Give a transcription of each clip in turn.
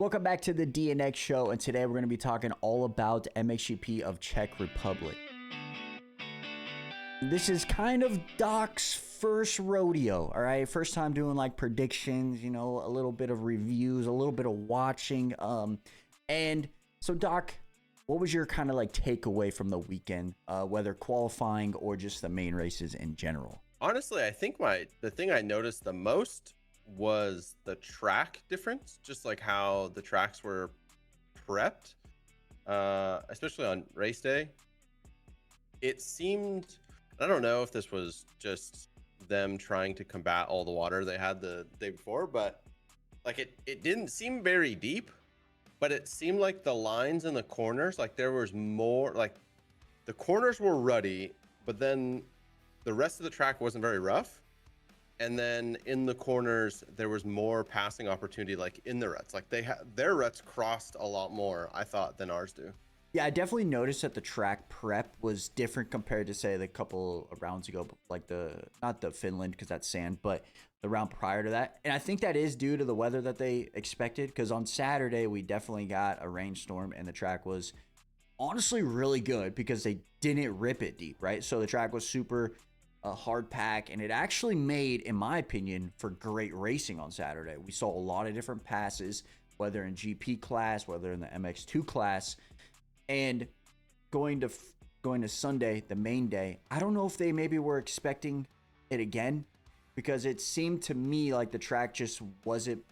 Welcome back to the DNX show, and today we're going to be talking all about MXGP of Czech Republic. This is kind of Doc's first rodeo, all right? First time doing like predictions, a little bit of reviews, a little bit of watching. And so Doc, what was your kind of like takeaway from the weekend, whether qualifying or just the main races in general? Honestly, I think the thing I noticed the most was the track difference, just like how the tracks were prepped, especially on race day. It seemed, I don't know if this was just them trying to combat all the water they had the day before, but like it didn't seem very deep, but it seemed like the lines in the corners, like there was more, like the corners were ruddy, but then the rest of the track wasn't very rough. And then in the corners, there was more passing opportunity, like in the ruts. Like their ruts crossed a lot more, I thought, than ours do. Yeah, I definitely noticed that the track prep was different compared to, say, the couple of rounds ago, like not the Finland, because that's sand, but the round prior to that. And I think that is due to the weather that they expected, because on Saturday, we definitely got a rainstorm, and the track was honestly really good because they didn't rip it deep, right? So the track was super hard pack, and it actually made, in my opinion, for great racing on Saturday. We saw a lot of different passes, whether in GP class, whether in the MX2 class, and going to Sunday, the main day. I don't know if they maybe were expecting it again, because it seemed to me like the track just wasn't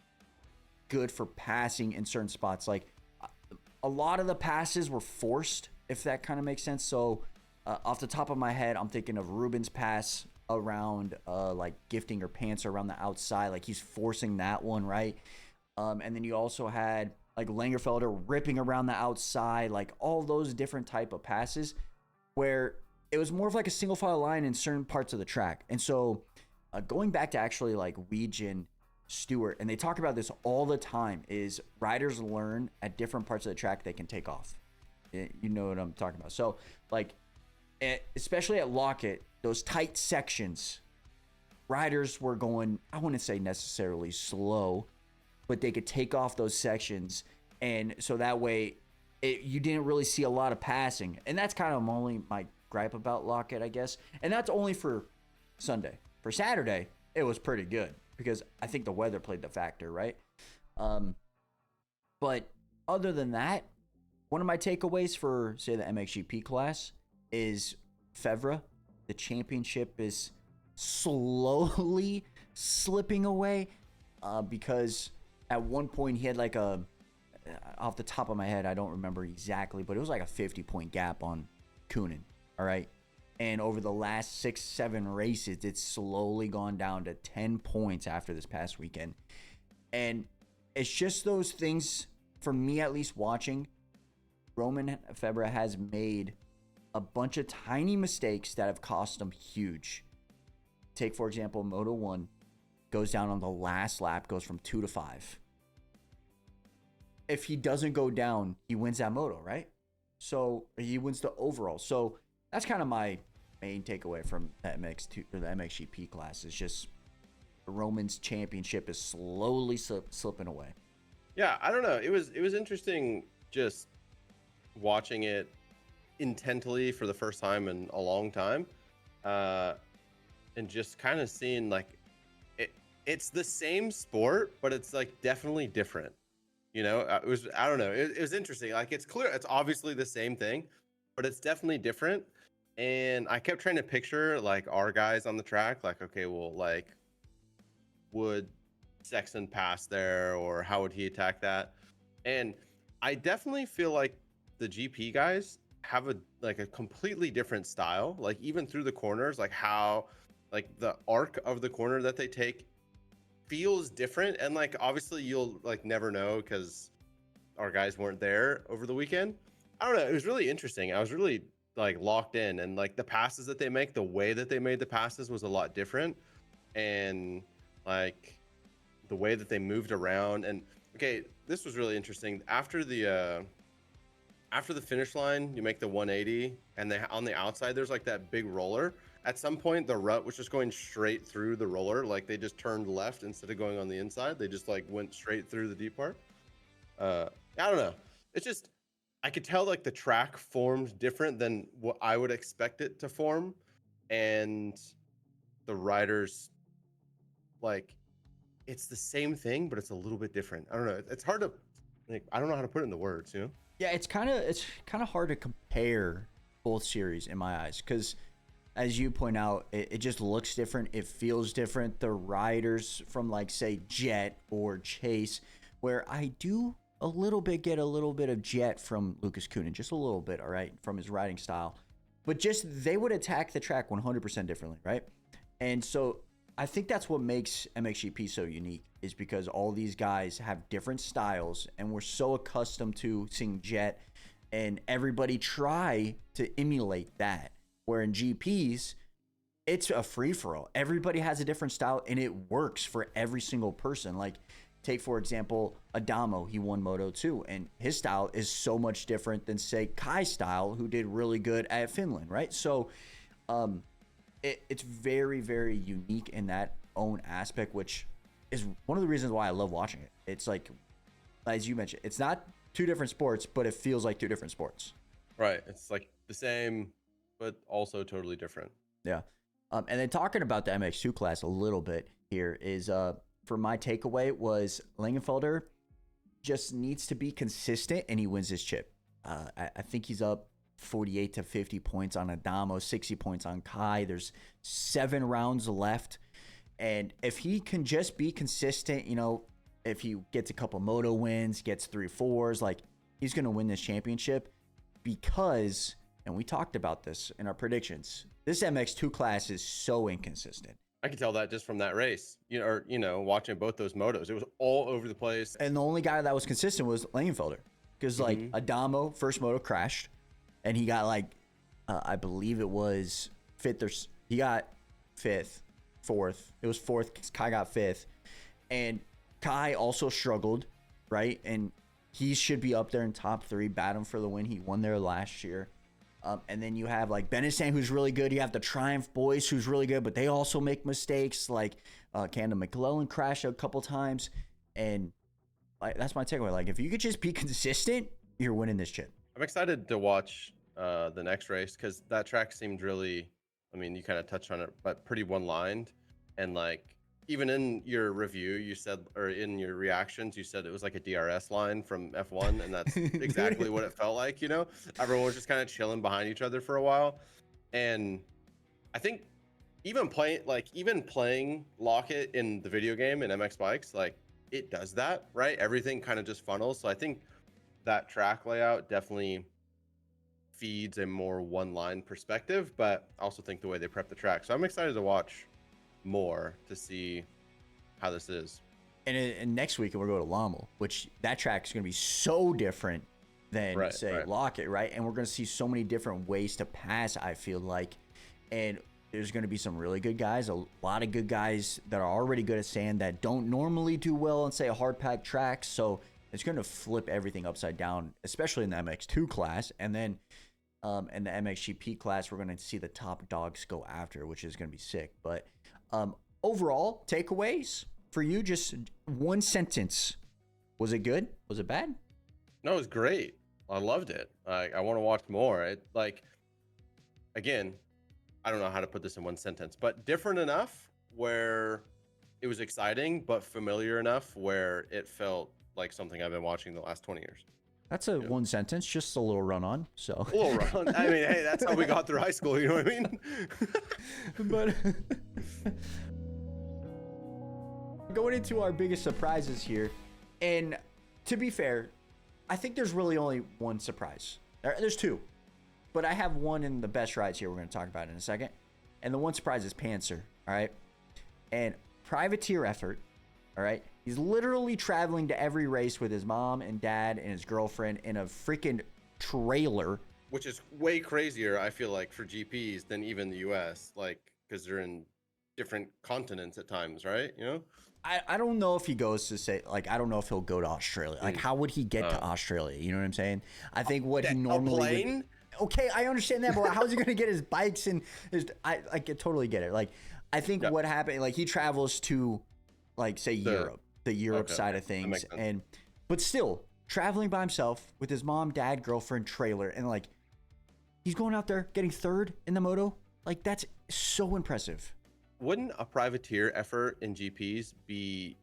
good for passing in certain spots. Like a lot of the passes were forced, if that kind of makes sense. So off the top of my head, I'm thinking of Ruben's pass around like gifting or pants around the outside. Like he's forcing that one, right? And then you also had like Langerfelder ripping around the outside, like all those different type of passes where it was more of like a single file line in certain parts of the track. And so going back to actually like Weege, Stewart, and they talk about this all the time, is riders learn at different parts of the track they can take off. You know what I'm talking about. So like, especially at Lockett, those tight sections, riders were going, I wouldn't say necessarily slow, but they could take off those sections. And so that way you didn't really see a lot of passing. And that's kind of only my gripe about Lockett, I guess. And that's only for Sunday. For Saturday, it was pretty good because I think the weather played the factor, right? But other than that, one of my takeaways for, say, the MXGP class is Febvre. The championship is slowly slipping away because at one point he had like off the top of my head, I don't remember exactly, but it was like a 50-point gap on Coenen, all right? And over the last 6-7 races, it's slowly gone down to 10 points after this past weekend. And it's just those things, for me at least watching, Roman Febvre has made a bunch of tiny mistakes that have cost him huge. Take, for example, Moto 1 goes down on the last lap, goes from 2 to 5. If he doesn't go down, he wins that Moto, right? So he wins the overall. So that's kind of my main takeaway from the MX2 or the MXGP class. Is just Roman's championship is slowly slipping away. Yeah, I don't know. It was interesting just watching it intently for the first time in a long time, and just kind of seeing like it's the same sport, but it's like definitely different. It was, I don't know, it was interesting. Like it's clear it's obviously the same thing, but it's definitely different. And I kept trying to picture like our guys on the track, like, okay, well, like would Sexton pass there, or how would he attack that? And I definitely feel like the GP guys have a completely different style, like even through the corners, like how like the arc of the corner that they take feels different. And like obviously you'll like never know because our guys weren't there over the weekend. I don't know, it was really interesting. I was really like locked in, and like the passes that they make, the way that they made the passes was a lot different, and like the way that they moved around. And okay, this was really interesting. After the finish line, you make the 180, and on the outside there's like that big roller. At some point the rut was just going straight through the roller, like they just turned left instead of going on the inside. They just like went straight through the deep part. I don't know. It's just I could tell like the track formed different than what I would expect it to form, and the riders like it's the same thing, but it's a little bit different. I don't know. It's hard to like. I don't know how to put it in the words. You know? Yeah, it's kind of hard to compare both series in my eyes because, as you point out, it just looks different. It feels different. The riders from like say Jet or Chase, where I do a little bit get a little bit of Jet from Lucas Coenen, just a little bit, all right, from his riding style, but just they would attack the track 100% differently, right? And so I think that's what makes MXGP so unique is because all these guys have different styles and we're so accustomed to seeing Jet and everybody try to emulate that. Where in GPs, it's a free-for-all. Everybody has a different style and it works for every single person. Like take, for example, Adamo, he won Moto 2 and his style is so much different than say Kai's style, who did really good at Finland, right? So it's very, very unique in that own aspect, which is one of the reasons why I love watching it. It's like, as you mentioned, it's not two different sports, but it feels like two different sports. Right. It's like the same, but also totally different. Yeah. And then talking about the MX2 class a little bit here is, for my takeaway was Langenfelder just needs to be consistent and he wins his chip. I think he's up 48 to 50 points on Adamo, 60 points on Kai. There's 7 rounds left. And if he can just be consistent, you know, if he gets a couple moto wins, gets 3-4s, like he's going to win this championship because, and we talked about this in our predictions, this MX2 class is so inconsistent. I can tell that just from that race, watching both those motos, it was all over the place. And the only guy that was consistent was Langenfelder because like Adamo first moto crashed. And he got like, I believe it was fifth or he got fifth, fourth. It was fourth because Kai got fifth. And Kai also struggled, right? And he should be up there in top 3, bat him for the win. He won there last year. And then you have like Benisang, who's really good. You have the Triumph boys, who's really good, but they also make mistakes. Like Camden McClellan crashed a couple times. And like, that's my takeaway. Like if you could just be consistent, you're winning this chip. I'm excited to watch the next race because that track seemed really, I mean, you kind of touched on it, but pretty one-lined. And like, even in your review, you said, or in your reactions, you said it was like a DRS line from F1. And that's exactly what it felt like, you know? Everyone was just kind of chilling behind each other for a while. And I think even playing Locket in the video game in MX Bikes, like it does that, right? Everything kind of just funnels. So I think that track layout definitely feeds a more one-line perspective, but I also think the way they prep the track. So I'm excited to watch more to see how this is. And next week we'll go to Lommel, which that track is going to be so different than Locket, right? And we're going to see so many different ways to pass, I feel like. And there's going to be some really good guys, a lot of good guys that are already good at sand that don't normally do well on, say, a hard-packed track. So it's going to flip everything upside down, especially in the MX2 class. And then in the MXGP class, we're going to see the top dogs go after, which is going to be sick. But overall, takeaways for you, just one sentence. Was it good? Was it bad? No, it was great. I loved it. I want to watch more. Again, I don't know how to put this in one sentence, but different enough where it was exciting, but familiar enough where it felt like something I've been watching the last 20 years. That's a one sentence, just a little run on. So a little run on. I mean, hey, that's how we got through high school. You know what I mean? But going into our biggest surprises here, and to be fair, I think there's really only one surprise. There's 2, but I have one in the best rides here we're going to talk about in a second. And the one surprise is Panzer, all right? And privateer effort, all right? He's literally traveling to every race with his mom and dad and his girlfriend in a freaking trailer. Which is way crazier, I feel like, for GPs than even the US, like, because they're in different continents at times, right? You know? I don't know if he goes to say, like, I don't know if he'll go to Australia. Like, how would he get to Australia? You know what I'm saying? I think what he normally plane? Okay, I understand that, but how's he going to get his bikes and his... I totally get it. Like, I think what happened, like, he travels to, like, say, Europe, the Europe side of things. But still, traveling by himself with his mom, dad, girlfriend, trailer, and like he's going out there getting third in the moto. Like that's so impressive. Wouldn't a privateer effort in GPs be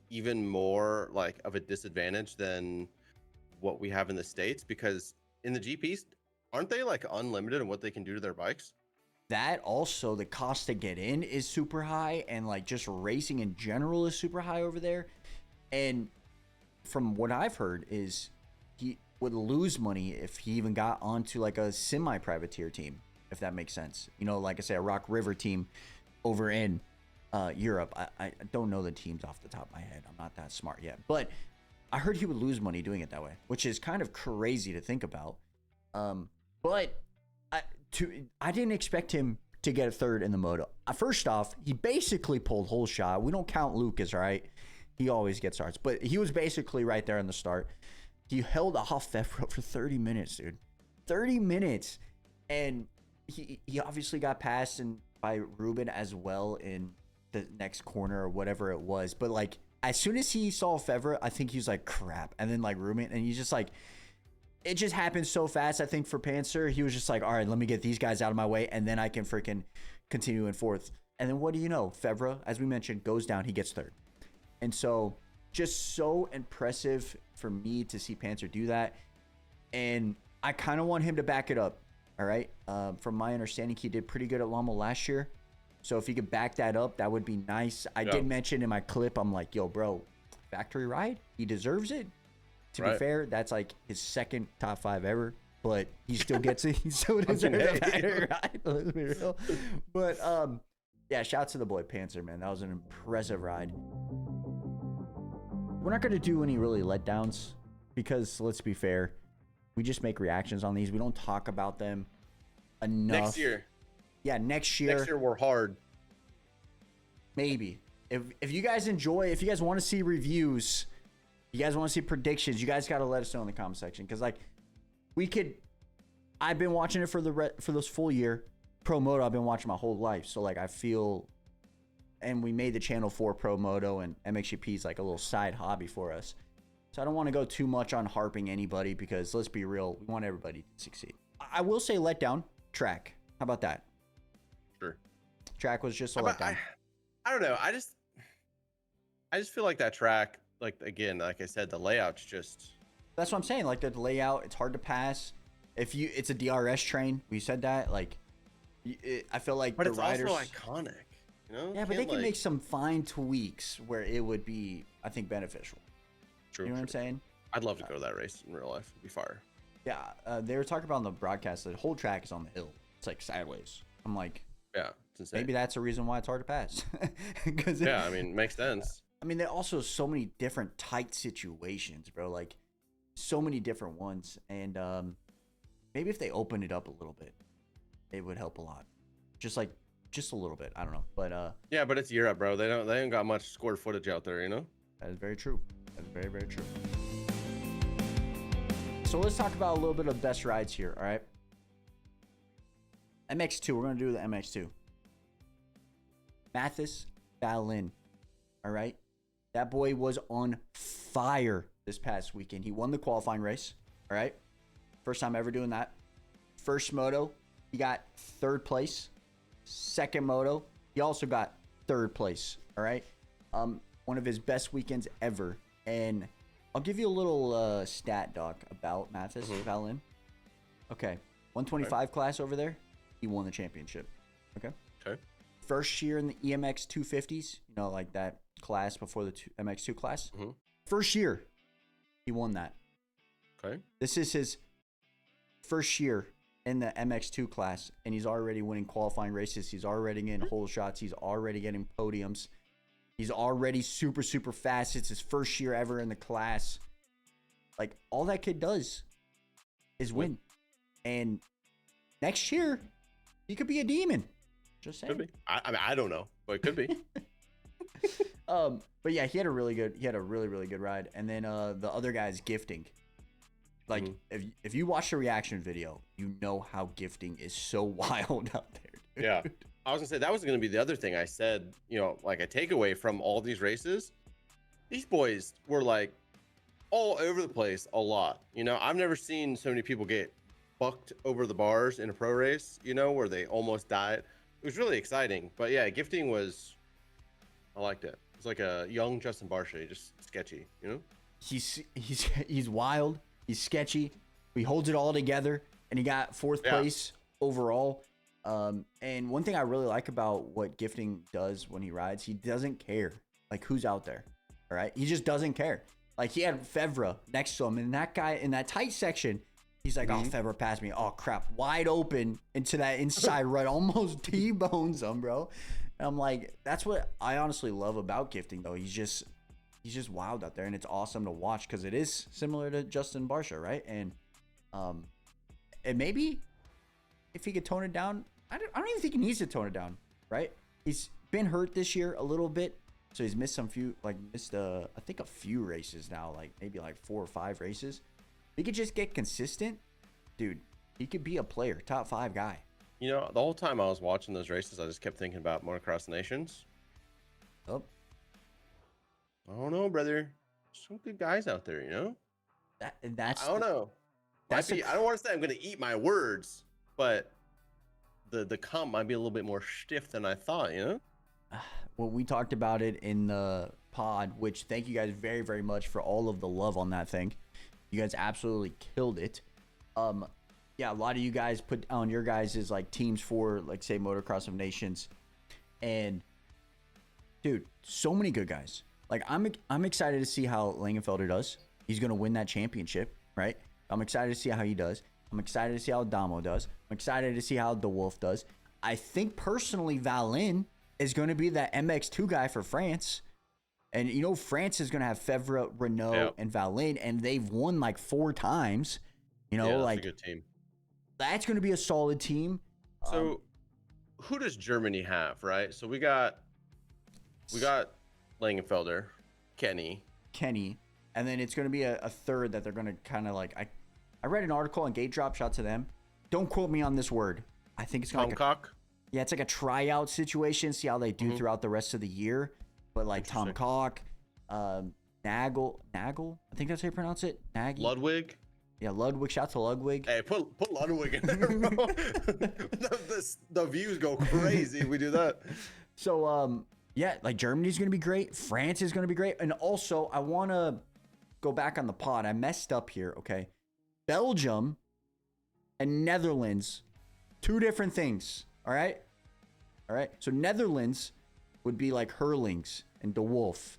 even more like of a disadvantage than what we have in the States? Because in the GPs, aren't they like unlimited in what they can do to their bikes? That also, the cost to get in is super high, and like just racing in general is super high over there. And from what I've heard is he would lose money if he even got onto like a semi-privateer team, if that makes sense. You know, like I say, a Rock River team over in Europe. I don't know the teams off the top of my head. I'm not that smart yet. But I heard he would lose money doing it that way, which is kind of crazy to think about. But I didn't expect him to get a third in the moto. First off, he basically pulled whole shot. We don't count Lucas, right? He always gets starts, but he was basically right there in the start. He held off Febvre for 30 minutes, dude. 30 minutes. And he obviously got passed by Ruben as well in the next corner or whatever it was. But like, as soon as he saw Febvre, I think he was like, crap. And then like Ruben, and he's just like, it just happened so fast. I think for Panzer, he was just like, all right, let me get these guys out of my way, and then I can freaking continue in fourth. And then what do you know? Febvre, as we mentioned, goes down. He gets third. And so just so impressive for me to see Panzer do that. And I kind of want him to back it up. All right. From my understanding, he did pretty good at Lommel last year. So if he could back that up, that would be nice. I did mention in my clip, I'm like, yo, bro, factory ride. He deserves it. To be fair, that's like his second top 5 ever. But he still gets it. He still deserves a factory ride. Let's be real. But yeah, shout out to the boy Panzer, man. That was an impressive ride. We're not going to do any really letdowns because, let's be fair, we just make reactions on these. We don't talk about them enough. Next year. Yeah, next year. Next year we're hard. Maybe. If you guys enjoy, if you guys want to see reviews, you guys want to see predictions, you guys got to let us know in the comment section. Because, like, I've been watching it for this full year. Pro Moto, I've been watching my whole life. So, like, I feel... And we made the channel for Pro Moto, and MXGP is like a little side hobby for us. So I don't want to go too much on harping anybody because let's be real, we want everybody to succeed. I will say letdown, track. How about that? Sure. Track was just a letdown. I don't know. I just feel like that track, like, again, like I said, the layout's just... That's what I'm saying. Like the layout, it's hard to pass. It's a DRS train. We said that. Like, I feel like but the it's riders... also iconic. You know? Yeah, but they can make some fine tweaks where it would be, I think, beneficial. True. You know what I'm saying? I'd love to go to that race in real life. It'd be fire. Yeah, they were talking about on the broadcast that the whole track is on the hill. It's like sideways. I'm like, yeah, it's insane. Maybe that's a reason why it's hard to pass. Yeah, I mean, makes sense. I mean, there are also so many different tight situations, bro. Like, so many different ones. And maybe if they opened it up a little bit, it would help a lot. Just a little bit. I don't know. But yeah, but it's Europe, bro. They ain't got much square footage out there, you know? That is very true. That is very, very true. So let's talk about a little bit of best rides here, all right? MX2. We're going to do the MX2. Matthias Vallin, all right? That boy was on fire this past weekend. He won the qualifying race, all right? First time ever doing that. First moto, he got third place. Second moto, he also got third place, all right? One of his best weekends ever. And I'll give you a little stat, doc, about Matthias Vallin. Okay, 125 class over there, he won the championship, okay? Okay. First year in the EMX 250s, you know, like that class before the MX2 class. First year, he won that. Okay. This is his first year in the MX2 class, and he's already winning qualifying races. He's already getting whole shots. He's already getting podiums. He's already super, super fast. It's his first year ever in the class. Like, all that kid does is win. And next year, he could be a demon. Just saying. Could be. I mean, I don't know, but it could be. But yeah, he had a really, really good ride. And then the other guy's gifting. Like, if you watch the reaction video, you know how gifting is so wild out there, dude. Yeah. I was gonna say that was gonna be the other thing I said, you know, like a takeaway from all these races. These boys were like all over the place a lot. You know, I've never seen so many people get bucked over the bars in a pro race, you know, where they almost died. It was really exciting. But yeah, gifting was, I liked it. It's like a young Justin Barcia, just sketchy, you know? He's wild. He's sketchy. He holds it all together, and he got fourth place overall. And one thing I really like about what gifting does when he rides, he doesn't care like who's out there. All right, he just doesn't care. Like he had Febvre next to him, and that guy in that tight section, he's like, "Oh, Febvre passed me. Oh crap, wide open into that inside right, almost T-bones him, bro." And I'm like, that's what I honestly love about gifting, though. He's just wild out there, and it's awesome to watch because it is similar to Justin Barcia, right? And maybe if he could tone it down, I don't even think he needs to tone it down, right? He's been hurt this year a little bit, so he's missed I think a few races now, like maybe like 4 or 5 races. If he could just get consistent, dude, he could be a player, top 5 guy. You know, the whole time I was watching those races, I just kept thinking about Motocross Nations. Oh, I don't know, brother. Some good guys out there, you know? That's I don't know. I don't want to say I'm going to eat my words, but the comp might be a little bit more stiff than I thought, you know? Well, we talked about it in the pod, which thank you guys very, very much for all of the love on that thing. You guys absolutely killed it. Yeah, a lot of you guys put on your guys' like teams for like say Motocross of Nations, and dude, so many good guys. Like I'm excited to see how Langenfelder does. He's gonna win that championship, right? I'm excited to see how he does. I'm excited to see how Damo does. I'm excited to see how DeWolf does. I think personally Valin is going to be that MX2 guy for France. And you know France is going to have Febvre, Renault, and Valin, and they've won like 4 times. You know, that's a good team. That's going to be a solid team. So who does Germany have, right? So we got Langenfelder, Kenny. And then it's going to be a third that they're going to kind of like, I read an article on Gate Drop, shout to them. Don't quote me on this word. I think it's kind of like it's like a tryout situation, see how they do throughout the rest of the year. But like Tom Cock, Nagel, I think that's how you pronounce it. Nagy. Ludwig. Yeah, Ludwig. Shout to Ludwig. Hey, put Ludwig in there, bro. the views go crazy if we do that. So yeah, like Germany's gonna be great. France is gonna be great. And also I wanna go back on the pod. I messed up here, okay? Belgium and Netherlands, 2 different things. All right. So Netherlands would be like Hurlings and De Wolf.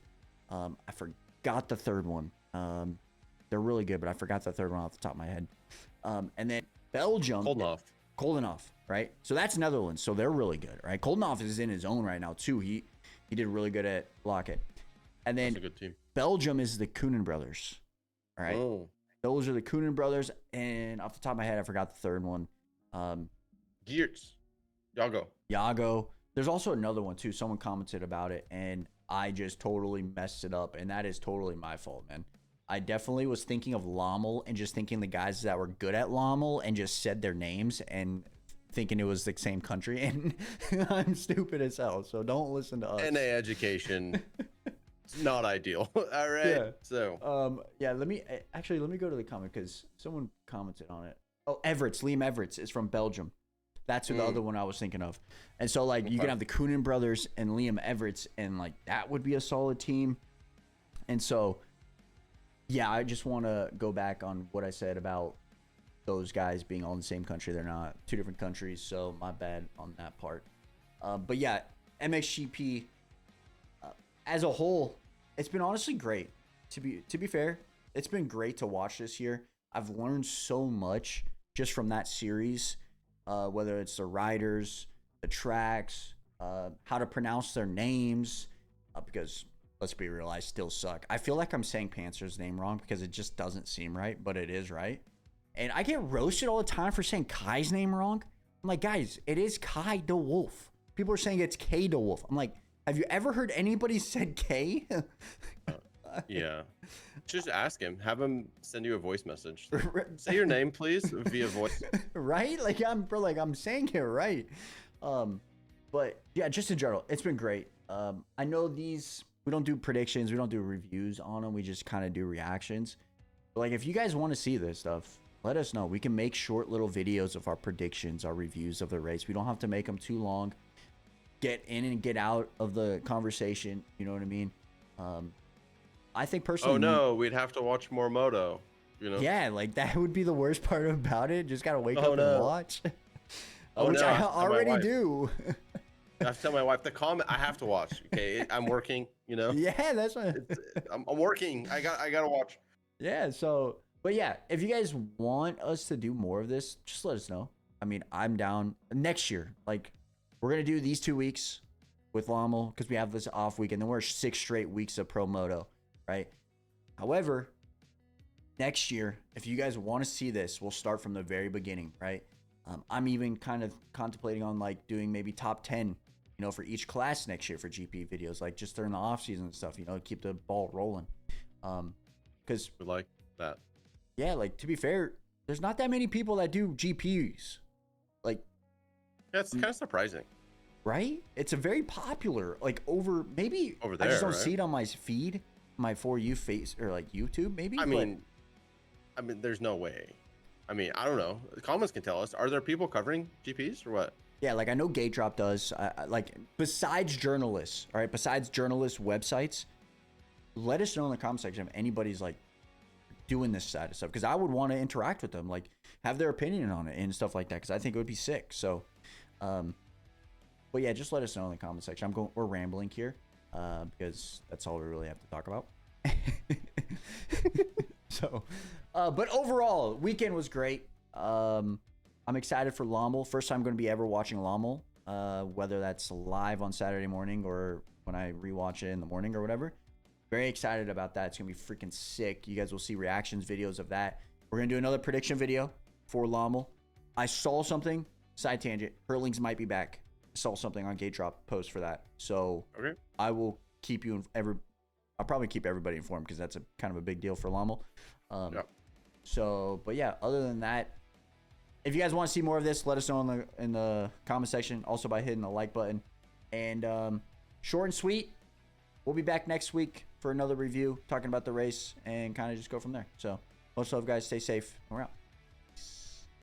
I forgot the third one. They're really good, but I forgot the third one off the top of my head. And then Belgium, Koldenhoff, right? So that's Netherlands. So they're really good, right? Koldenhoff is in his own right now too. He did really good at Lockett. And then that's a good team. Belgium is the Coenen brothers. All right. Oh. Those are the Coenen brothers, and off the top of my head, I forgot the third one. Geertz. Yago. There's also another one, too. Someone commented about it, and I just totally messed it up, and that is totally my fault, man. I definitely was thinking of Lommel and just thinking the guys that were good at Lommel and just said their names and thinking it was the same country, and I'm stupid as hell, so don't listen to us. NA education. It's not ideal. All right. Yeah. So yeah, let me go to the comment because someone commented on it. Oh, Liam Everts is from Belgium. That's who the other one I was thinking of. And so like you can have the Coenen brothers and Liam Everts, and like that would be a solid team. And so yeah, I just want to go back on what I said about those guys being all in the same country. They're not, 2 different countries, so my bad on that part. But yeah, MXGP as a whole, it's been honestly great. To be fair, it's been great to watch this year. I've learned so much just from that series, whether it's the riders, the tracks, how to pronounce their names, because let's be real, I still suck. I feel like I'm saying Panzer's name wrong because it just doesn't seem right, but it is right. And I get roasted all the time for saying Kai's name wrong. I'm like, guys, it is Kai De Wolf. People are saying it's K De Wolf. I'm like, have you ever heard anybody said K? Yeah. Just ask him. Have him send you a voice message. Say your name, please, via voice. Right? Like I'm saying it right. But yeah, just in general, it's been great. I know these we don't do predictions, we don't do reviews on them. We just kind of do reactions. But like, if you guys want to see this stuff, let us know. We can make short little videos of our predictions, our reviews of the race. We don't have to make them too long. Get in and get out of the conversation. You know what I mean? I think personally. Oh no, we'd have to watch more moto. You know? Yeah, like that would be the worst part about it. Just gotta wake up no. and watch. Oh, which no, I I already do. I have to tell my wife the comment. I have to watch. Okay, I'm working. You know. Yeah, that's right. I'm working. I gotta watch. Yeah. So, but yeah, if you guys want us to do more of this, just let us know. I mean, I'm down next year. Like, we're gonna do these 2 weeks with Lommel because we have this off week, and then we're 6 straight weeks of Pro Moto, right? However, next year, if you guys want to see this, we'll start from the very beginning, right? I'm even kind of contemplating on like doing maybe top 10, you know, for each class next year for GP videos, like just during the off season and stuff, you know, keep the ball rolling. Because We like that. yeah, like to be fair, there's not that many people that do GPs, like, Yeah, it's kind of surprising. right? It's a very popular, like over maybe Over I just there, don't right? see it on my feed, my For You face or like YouTube maybe. I mean, there's no way. I mean, I don't know. The comments can tell us. Are there people covering GPs or what? yeah, like I know Gate Drop does. Like besides journalists, all right, besides journalist websites, let us know in the comment section if anybody's like doing this side of stuff, because I would want to interact with them, like have their opinion on it and stuff like that, because I think it would be sick. So, but yeah, just let us know in the comment section. We're rambling here, because that's all we really have to talk about. So, but overall, weekend was great. I'm excited for Lommel. First time going to be ever watching Lommel, whether that's live on Saturday morning or when I rewatch it in the morning or whatever. Very excited about that. It's going to be freaking sick. You guys will see reactions videos of that. We're going to do another prediction video for Lommel. I saw something, side tangent, Hurlings might be back. I saw something on Gate Drop post for that. So Okay. I will keep you I'll probably keep everybody informed because that's a kind of a big deal for Lommel. Yep. So, but yeah, other than that, if you guys want to see more of this, let us know in the comment section. Also by hitting the like button. And short and sweet. We'll be back next week for another review, talking about the race and kind of just go from there. So, much love, guys. Stay safe. We're out.